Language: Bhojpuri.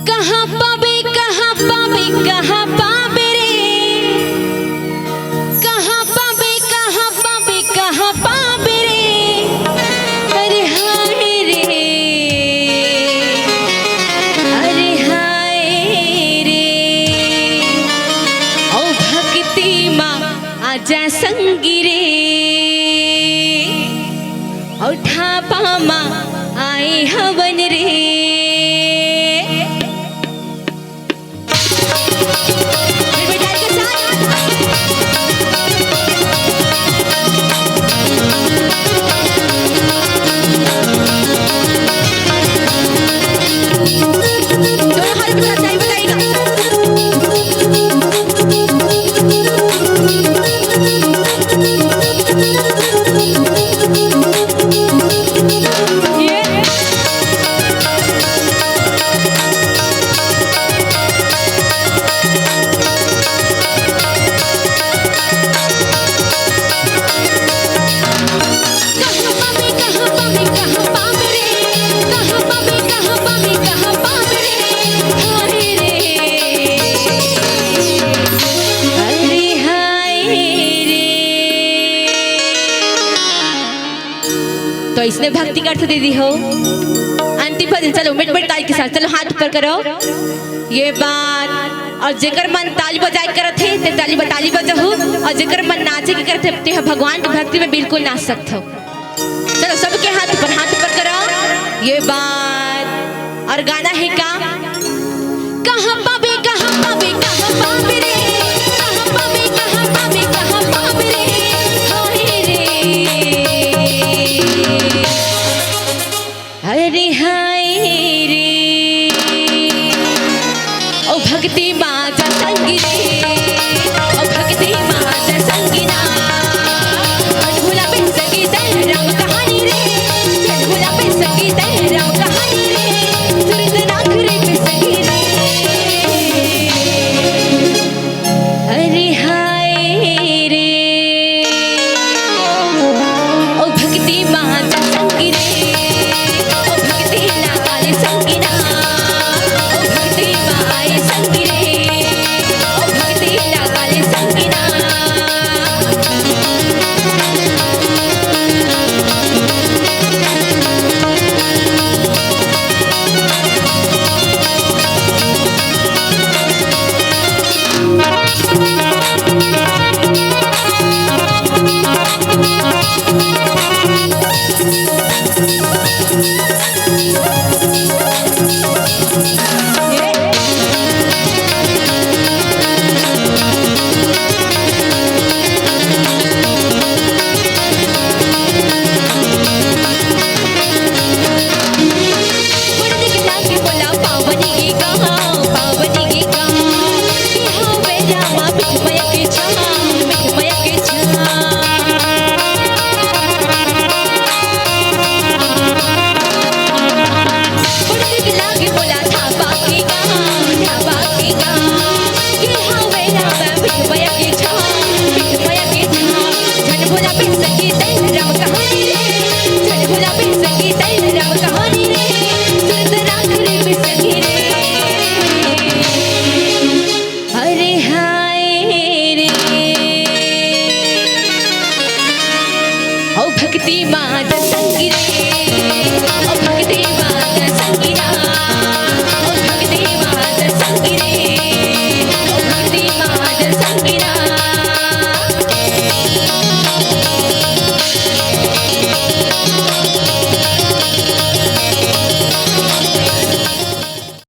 कहाँ पावे कहाँ पावे कहाँ पावे रे, कहाँ पावे कहाँ पावे कहाँ पावे रे, अरे हाय रे, अरे हाय रे, ओ भक्ति माँ आजा संगी रे, ओ ठापा माँ आए हवन रे। तो इसने भक्ति का अर्थ दे दी हो। अंतिम भजन चलो मिट मिट ताली के साथ, चलो हाथ ऊपर करो ये बात। और जेकर मन ताली बजाए करत है ते ताली बजाहू, और जेकर मन नाचे के करत है ते भगवान की भक्ति में बिल्कुल नाच सकते हो। चलो सबके हाथ ऊपर करो ये बात। और गाना है का कहाँ पावे कहाँ पावे कहाँ पावे रे, कहाँ पावे कहाँ पावे कहाँ पावे रे, हाय रे, अरे हाय रे, ओ भक्ति माता संगी रे, ओ भक्ति माता संगी ना, झूला पे संगी तेरे राम कहानी रे, झूला पे संगी तेरे राम कहानी रे, सुरत नाखरे पे संगी रे, अरे हाय रे, ओ भक्ति माता संगी रे,